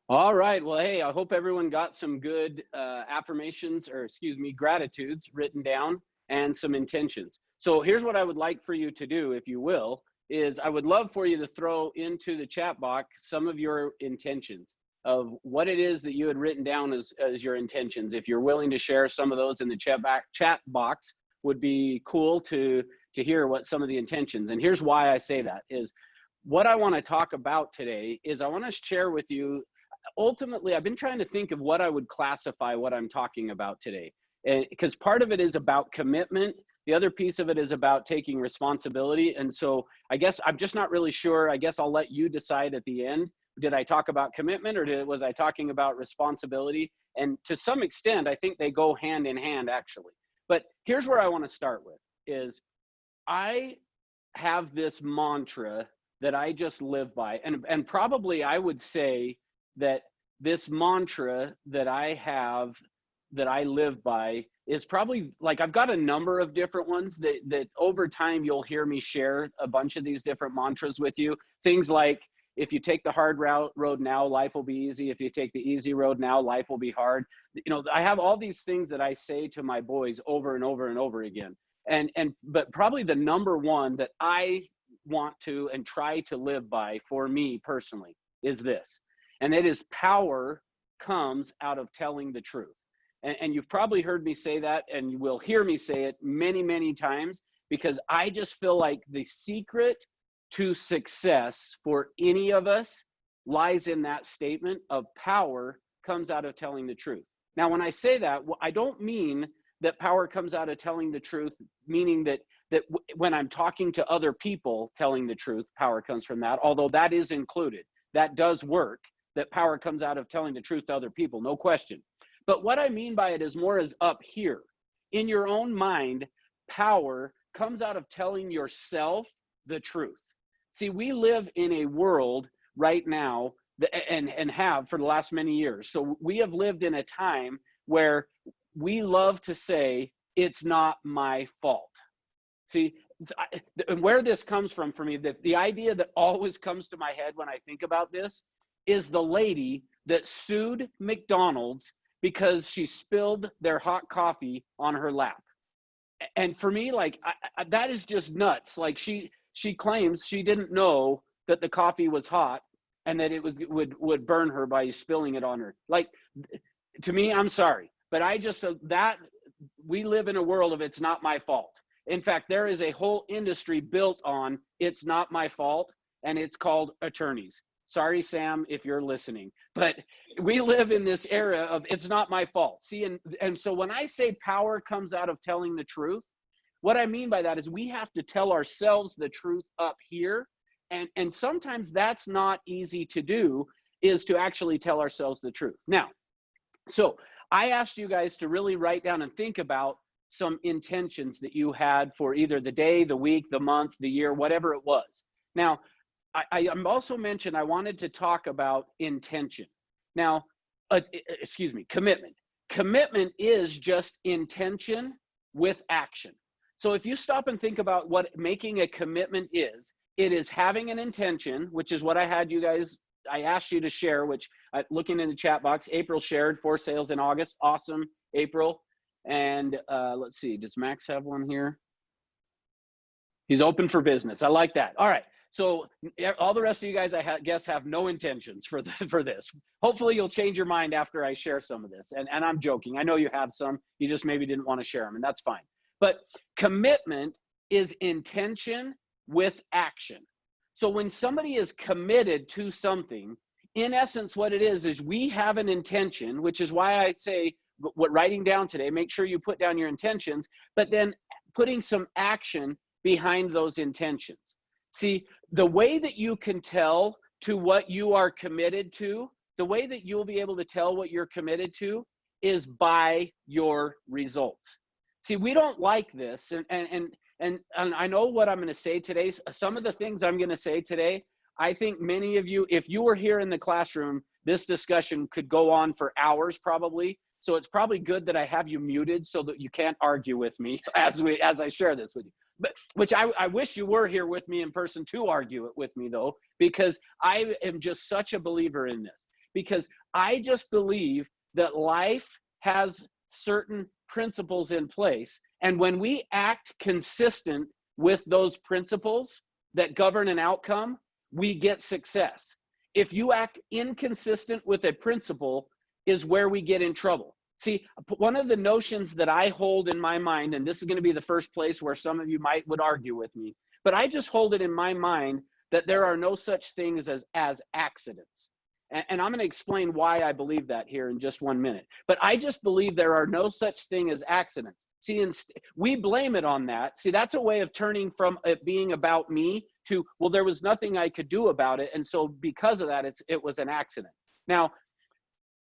All right. Well, hey, I hope everyone got some good affirmations, or excuse me, gratitudes written down, and some intentions. So here's what I would like for you to do, if you will, is I would love for you to throw into the chat box some of your intentions of what it is that you had written down as your intentions. If you're willing to share some of those in the chat box, would be cool to hear what some of the intentions. And here's why I say that is what I want to talk about today is I want to share with you. Ultimately, I've been trying to think of what I would classify what I'm talking about today, because part of it is about commitment. The other piece of it is about taking responsibility. And so I guess I'm just not really sure. I guess I'll let you decide at the end. Did I talk about commitment, or was I talking about responsibility? And to some extent, I think they go hand in hand, actually. But here's where I want to start with is I have this mantra that I just live by. And probably I would say that this mantra that I have, that I live by, is probably, like, I've got a number of different ones that over time you'll hear me share a bunch of these different mantras with you. Things like, if you take the hard road now, life will be easy. If you take the easy road now, life will be hard. You know, I have all these things that I say to my boys over and over and over again. But probably the number one that I want to and try to live by for me personally is this. And it is: power comes out of telling the truth. And you've probably heard me say that, and you will hear me say it many, many times, because I just feel like the secret to success for any of us lies in that statement of power comes out of telling the truth. Now, when I say that, I don't mean that power comes out of telling the truth, meaning that when I'm talking to other people telling the truth, power comes from that, although that is included. That does work, that power comes out of telling the truth to other people, no question. But what I mean by it is more as up here. In your own mind, power comes out of telling yourself the truth. See, we live in a world right now, and have for the last many years. So we have lived in a time where we love to say, it's not my fault. See, where this comes from for me, that the idea that always comes to my head when I think about this is the lady that sued McDonald's because she spilled their hot coffee on her lap. And for me, like, that is just nuts. Like, she claims she didn't know that the coffee was hot and that it would burn her by spilling it on her. Like, to me, I'm sorry, but I just, that we live in a world of it's not my fault. In fact, there is a whole industry built on it's not my fault, and it's called attorneys. Sorry, Sam, if you're listening, but we live in this era of it's not my fault. See, and so when I say power comes out of telling the truth, what I mean by that is we have to tell ourselves the truth up here. And sometimes that's not easy to do, is to actually tell ourselves the truth. Now, so I asked you guys to really write down and think about some intentions that you had for either the day, the week, the month, the year, whatever it was. Now, I also mentioned I wanted to talk about intention. Now, excuse me, commitment. Commitment is just intention with action. So if you stop and think about what making a commitment is, it is having an intention, which is what I asked you to share, which looking in the chat box, April shared 4 sales in August. Awesome, April. And let's see, does Max have one here? He's open for business. I like that. All right. So all the rest of you guys, I guess, have no intentions for this. Hopefully you'll change your mind after I share some of this. And I'm joking. I know you have some. You just maybe didn't want to share them, and that's fine. But commitment is intention with action. So when somebody is committed to something, in essence, what it is we have an intention, which is why I say what writing down today, make sure you put down your intentions, but then putting some action behind those intentions. See, the way that you can tell to what you are committed to, the way that you'll be able to tell what you're committed to is by your results. See, we don't like this. And I know what I'm going to say today. Some of the things I'm going to say today, I think many of you, if you were here in the classroom, this discussion could go on for hours probably. So it's probably good that I have you muted so that you can't argue with me as I share this with you. But which I wish you were here with me in person to argue it with me, though, because I am just such a believer in this. because I just believe that life has certain principles in place. And when we act consistent with those principles that govern an outcome, we get success. If you act inconsistent with a principle is where we get in trouble. See, one of the notions that I hold in my mind, and this is going to be the first place where some of you would argue with me, but I just hold it in my mind that there are no such things as accidents. And I'm going to explain why I believe that here in just 1 minute. But I just believe there are no such thing as accidents. See, we blame it on that. See, that's a way of turning from it being about me to, well, there was nothing I could do about it. And so because of that, it was an accident. Now,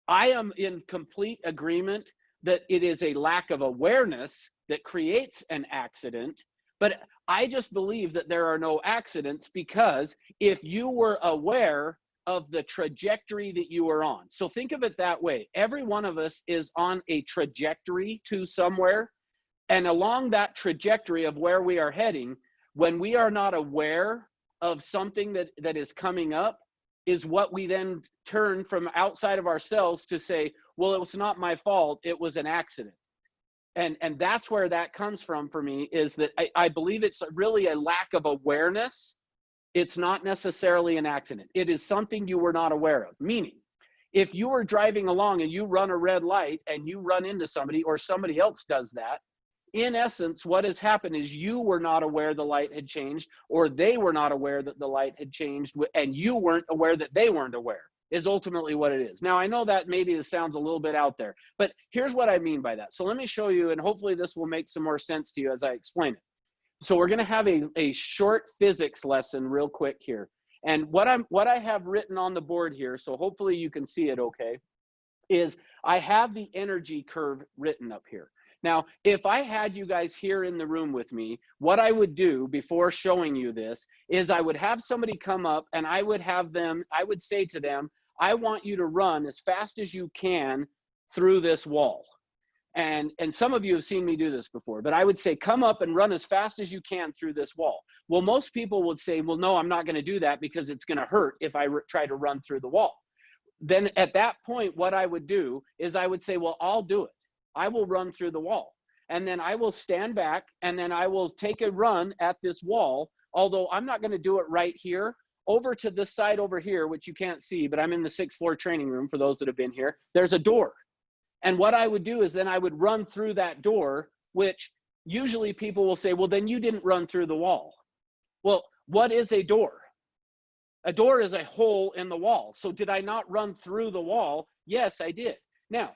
I am in complete agreement that it is a lack of awareness that creates an accident. But I just believe that there are no accidents, because if you were aware of the trajectory that you are on. So think of it that way. Every one of us is on a trajectory to somewhere. And along that trajectory of where we are heading, when we are not aware of something that is coming up, is what we then turn from outside of ourselves to say, well, it was not my fault, it was an accident. And that's where that comes from for me, is that I believe it's really a lack of awareness. It's not necessarily an accident. It is something you were not aware of. Meaning, if you were driving along and you run a red light and you run into somebody, or somebody else does that, in essence, what has happened is you were not aware the light had changed, or they were not aware that the light had changed, and you weren't aware that they weren't aware, is ultimately what it is. Now, I know that maybe this sounds a little bit out there, but here's what I mean by that. So let me show you, and hopefully this will make some more sense to you as I explain it. So we're going to have a short physics lesson real quick here. And what I have written on the board here, so hopefully you can see it okay, is I have the energy curve written up here. Now, if I had you guys here in the room with me, what I would do before showing you this is I would have somebody come up and I would say to them, I want you to run as fast as you can through this wall. And some of you have seen me do this before, but I would say, come up and run as fast as you can through this wall. Well, most people would say, well, no, I'm not going to do that because it's going to hurt if I try to run through the wall. Then at that point, what I would do is I would say, well, I'll do it. I will run through the wall. And then I will stand back and then I will take a run at this wall. Although I'm not going to do it right here, over to this side over here, which you can't see, but I'm in the 6th floor training room for those that have been here. There's a door. And what I would do is then I would run through that door, which usually people will say, well, then you didn't run through the wall. Well, what is a door? A door is a hole in the wall. So did I not run through the wall? Yes, I did. Now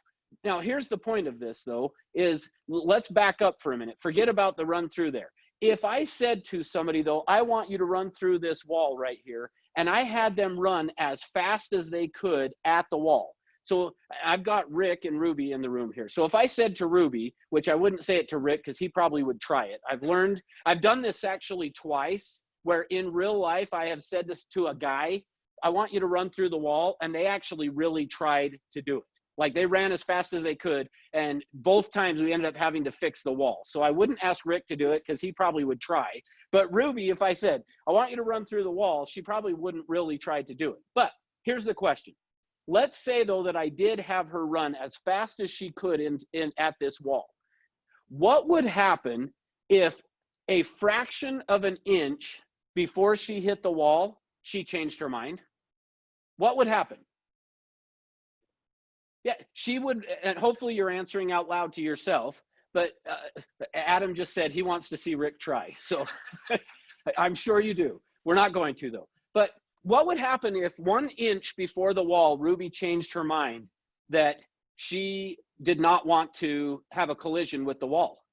here's the point of this though, is let's back up for a minute. Forget about the run through there. If I said to somebody though, I want you to run through this wall right here, and I had them run as fast as they could at the wall. So I've got Rick and Ruby in the room here. So if I said to Ruby, which I wouldn't say it to Rick because he probably would try it. I've done this actually twice, where in real life I have said this to a guy, I want you to run through the wall, and they actually really tried to do it. Like they ran as fast as they could, and both times we ended up having to fix the wall. So I wouldn't ask Rick to do it because he probably would try. But Ruby, if I said, I want you to run through the wall, she probably wouldn't really try to do it. But here's the question. Let's say though that I did have her run as fast as she could at this wall. What would happen if a fraction of an inch before she hit the wall, she changed her mind? What would happen? Yeah, she would, and hopefully you're answering out loud to yourself, but Adam just said he wants to see Rick try. So I'm sure you do. We're not going to though. But what would happen if 1 inch before the wall, Ruby changed her mind that she did not want to have a collision with the wall?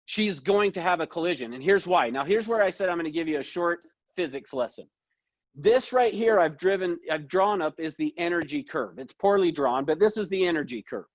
She's going to have a collision, and here's why. Now, here's where I said I'm going to give you a short physics lesson. This right here I've drawn up is the energy curve. It's poorly drawn, but this is the energy curve.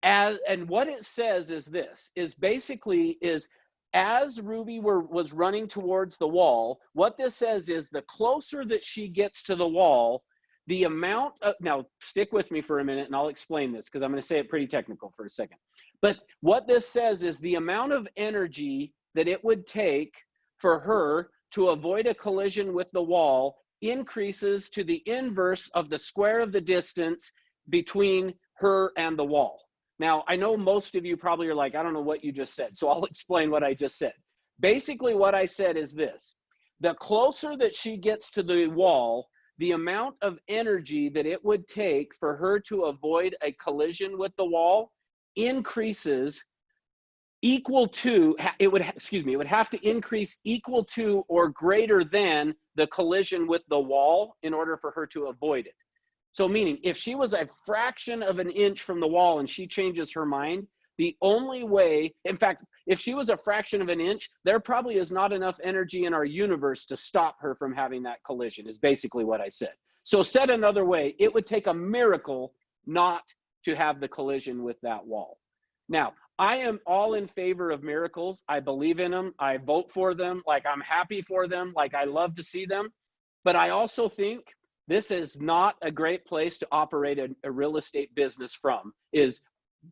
And what it says is this, is basically is as Ruby was running towards the wall, what this says is the closer that she gets to the wall, the amount of, now stick with me for a minute and I'll explain this because I'm going to say it pretty technical for a second. But what this says is the amount of energy that it would take for her to avoid a collision with the wall increases to the inverse of the square of the distance between her and the wall. Now, I know most of you probably are like, I don't know what you just said, so I'll explain what I just said. Basically, what I said is this: the closer that she gets to the wall, the amount of energy that it would take for her to avoid a collision with the wall increases equal to, it would have to increase equal to or greater than the collision with the wall in order for her to avoid it. So meaning, if she was a fraction of an inch from the wall and she changes her mind, the only way, in fact, if she was a fraction of an inch, there probably is not enough energy in our universe to stop her from having that collision, is basically what I said. So said another way, it would take a miracle not to have the collision with that wall. Now, I am all in favor of miracles. I believe in them. I vote for them. Like, I'm happy for them. Like, I love to see them. But I also think this is not a great place to operate a real estate business from, is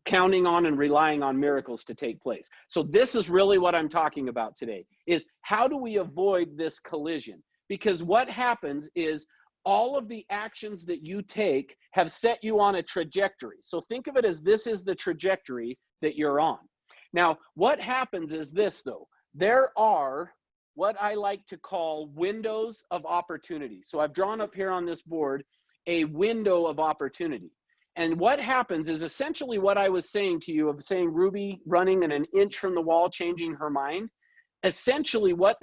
counting on and relying on miracles to take place. So this is really what I'm talking about today, is how do we avoid this collision? Because what happens is all of the actions that you take have set you on a trajectory. So think of it as this is the trajectory that you're on. Now, what happens is this, though. There are what I like to call windows of opportunity. So I've drawn up here on this board a window of opportunity. And what happens is essentially what I was saying to you, of saying Ruby running an inch from the wall, changing her mind. Essentially what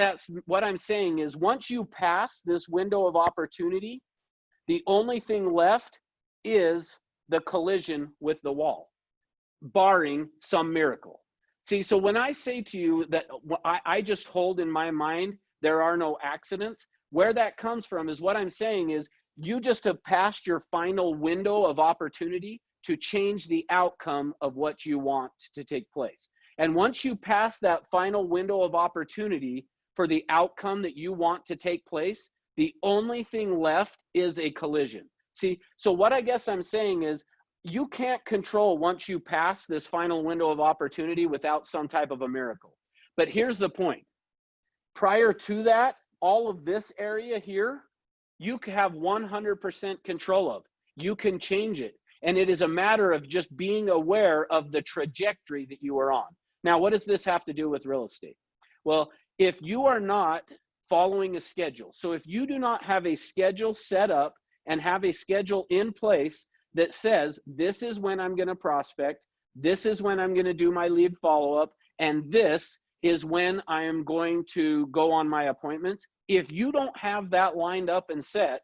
I'm saying is, once you pass this window of opportunity, the only thing left is the collision with the wall, barring some miracle. See, so when I say to you that I just hold in my mind there are no accidents, where that comes from is, what I'm saying is, you just have passed your final window of opportunity to change the outcome of what you want to take place. And once you pass that final window of opportunity for the outcome that you want to take place, the only thing left is a collision. See, so what I guess I'm saying is, you can't control once you pass this final window of opportunity without some type of a miracle. But here's the point. Prior to that, all of this area here, you can have 100% control of. You can change it. And it is a matter of just being aware of the trajectory that you are on. Now, what does this have to do with real estate? Well, if you are not following a schedule, so if you do not have a schedule set up and have a schedule in place that says, this is when I'm going to prospect, this is when I'm going to do my lead follow-up, and this is when I am going to go on my appointments. If you don't have that lined up and set,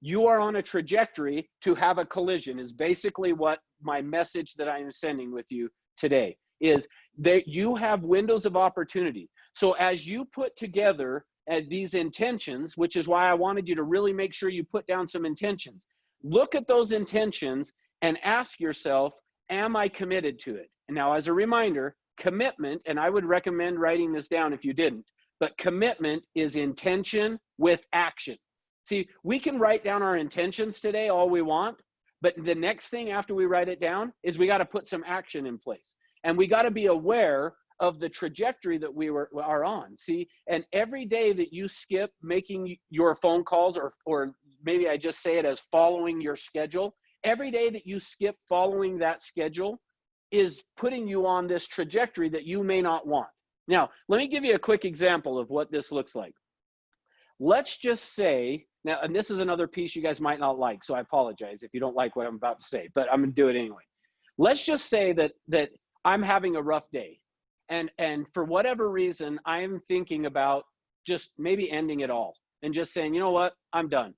you are on a trajectory to have a collision, is basically what my message that I am sending with you today is, that you have windows of opportunity. So as you put together these intentions, which is why I wanted you to really make sure you put down some intentions. Look at those intentions and ask yourself, am I committed to it? And now, as a reminder, commitment, and I would recommend writing this down if you didn't, but commitment is intention with action. See, we can write down our intentions today all we want, but the next thing after we write it down is we got to put some action in place. And we got to be aware of the trajectory that we are on. See, and every day that you skip making your phone calls, or maybe I just say it as following your schedule, every day that you skip following that schedule is putting you on this trajectory that you may not want. Now, let me give you a quick example of what this looks like. Let's just say, now, and this is another piece you guys might not like, so I apologize if you don't like what I'm about to say, but I'm gonna do it anyway. Let's just say that I'm having a rough day. And for whatever reason, I'm thinking about just maybe ending it all and just saying, you know what, I'm done.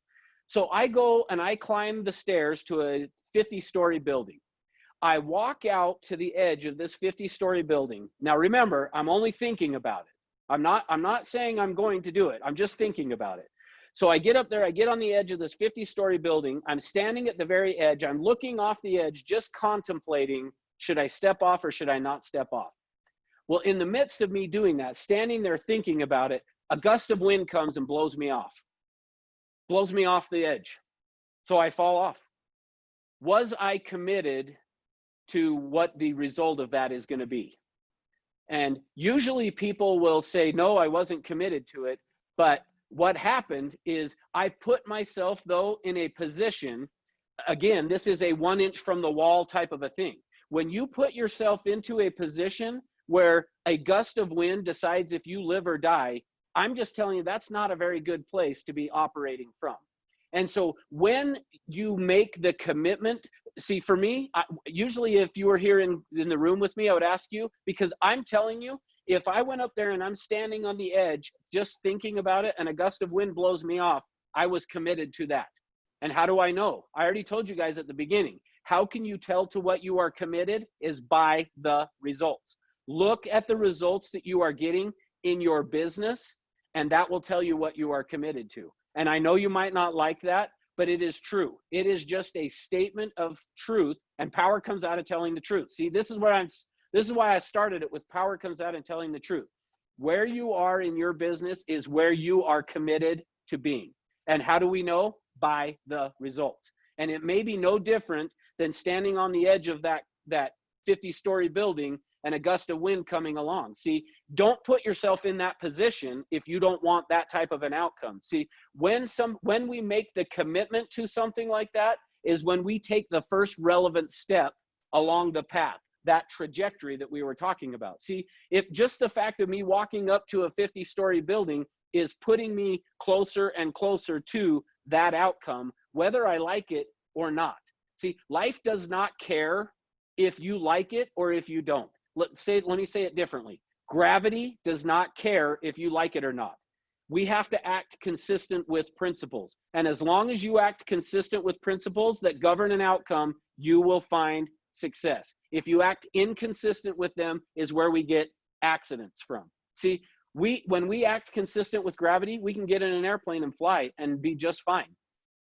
So I go and I climb the stairs to a 50-story building. I walk out to the edge of this 50-story building. Now remember, I'm only thinking about it. I'm not saying I'm going to do it. I'm just thinking about it. So I get up there, I get on the edge of this 50-story building. I'm standing at the very edge. I'm looking off the edge, just contemplating, should I step off or should I not step off? Well, in the midst of me doing that, standing there thinking about it, a gust of wind comes and blows me off the edge. So I fall off. Was I committed to what the result of that is going to be? And usually people will say, no, I wasn't committed to it. But what happened is I put myself, though, in a position, again, this is a 1 inch from the wall type of a thing. When you put yourself into a position where a gust of wind decides if you live or die, I'm just telling you, that's not a very good place to be operating from. And so when you make the commitment, see, for me, usually if you were here in the room with me, I would ask you, because I'm telling you, if I went up there and I'm standing on the edge, just thinking about it, and a gust of wind blows me off, I was committed to that. And how do I know? I already told you guys at the beginning. How can you tell to what you are committed? Is by the results. Look at the results that you are getting in your business, and that will tell you what you are committed to. And I know you might not like that, but it is true. It is just a statement of truth, and power comes out of telling the truth. See, this is why I started it with power comes out in telling the truth. Where you are in your business is where you are committed to being. And how do we know? By the results. And it may be no different than standing on the edge of that 50-story building and a gust of wind coming along. See, don't put yourself in that position if you don't want that type of an outcome. See, when we make the commitment to something like that is when we take the first relevant step along the path, that trajectory that we were talking about. See, if just the fact of me walking up to a 50-story building is putting me closer and closer to that outcome, whether I like it or not. See, life does not care if you like it or if you don't. Let me say it differently. Gravity does not care if you like it or not. We have to act consistent with principles. And as long as you act consistent with principles that govern an outcome, you will find success. If you act inconsistent with them is where we get accidents from. See, when we act consistent with gravity, we can get in an airplane and fly and be just fine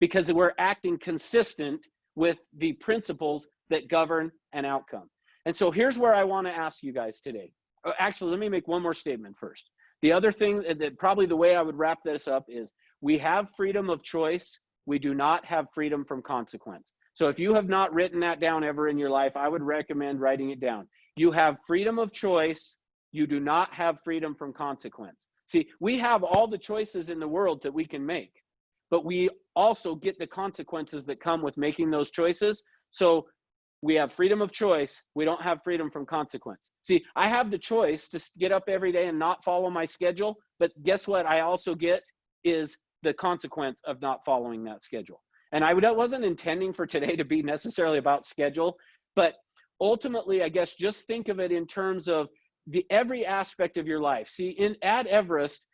because we're acting consistent with the principles that govern an outcome. And so here's where I want to ask you guys today. Actually, let me make one more statement first. The other thing that probably the way I would wrap this up is we have freedom of choice. We do not have freedom from consequence. So if you have not written that down ever in your life, I would recommend writing it down. You have freedom of choice. You do not have freedom from consequence. See, we have all the choices in the world that we can make, but we also get the consequences that come with making those choices. So we have freedom of choice. We don't have freedom from consequence. See, I have the choice to get up every day and not follow my schedule, but guess what I also get is the consequence of not following that schedule. And I wasn't intending for today to be necessarily about schedule, but ultimately, I guess, just think of it in terms of every aspect of your life. See, at Everest,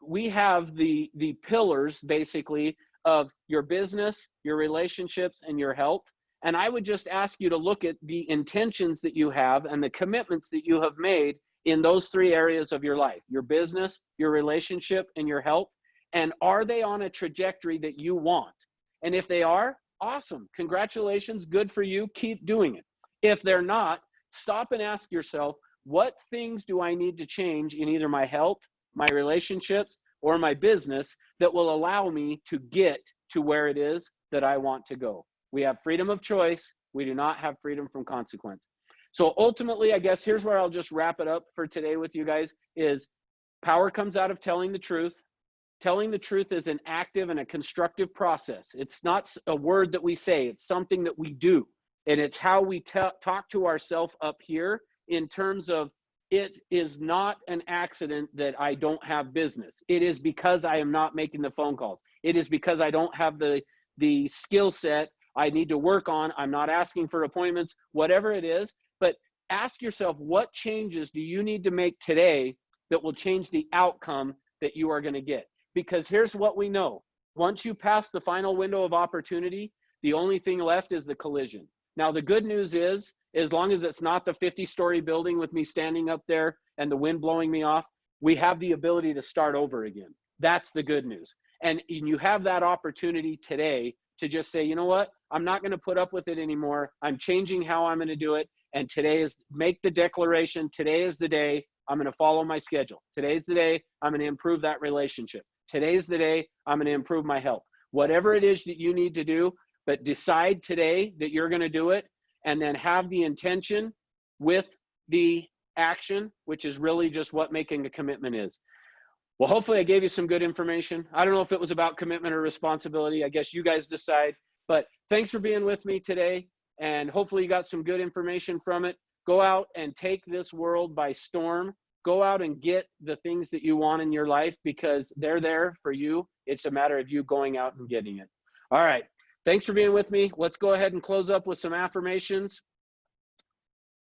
we have the pillars, basically, of your business, your relationships, and your health. And I would just ask you to look at the intentions that you have and the commitments that you have made in those three areas of your life, your business, your relationship, and your health. And are they on a trajectory that you want? And if they are, awesome. Congratulations. Good for you. Keep doing it. If they're not, stop and ask yourself, what things do I need to change in either my health, my relationships, or my business that will allow me to get to where it is that I want to go? We have freedom of choice. We do not have freedom from consequence. So ultimately, I guess here's where I'll just wrap it up for today with you guys is power comes out of telling the truth. Telling the truth is an active and a constructive process. It's not a word that we say. It's something that we do. And it's how we talk to ourselves up here in terms of it is not an accident that I don't have business. It is because I am not making the phone calls. It is because I don't have the skill set I need to work on. I'm not asking for appointments, whatever it is. But ask yourself, what changes do you need to make today that will change the outcome that you are going to get? Because here's what we know. Once you pass the final window of opportunity, the only thing left is the collision. Now, the good news is, as long as it's not the 50-story building with me standing up there and the wind blowing me off, we have the ability to start over again. That's the good news. And you have that opportunity today to just say, you know what? I'm not going to put up with it anymore. I'm changing how I'm going to do it. And today is, make the declaration. Today is the day I'm going to follow my schedule. Today's the day I'm going to improve that relationship. Today's the day I'm going to improve my health. Whatever it is that you need to do, but decide today that you're going to do it, and then have the intention with the action, which is really just what making a commitment is. Well, hopefully I gave you some good information. I don't know if it was about commitment or responsibility. I guess you guys decide. But thanks for being with me today. And hopefully you got some good information from it. Go out and take this world by storm. Go out and get the things that you want in your life, because they're there for you. It's a matter of you going out and getting it. All right. Thanks for being with me. Let's go ahead and close up with some affirmations.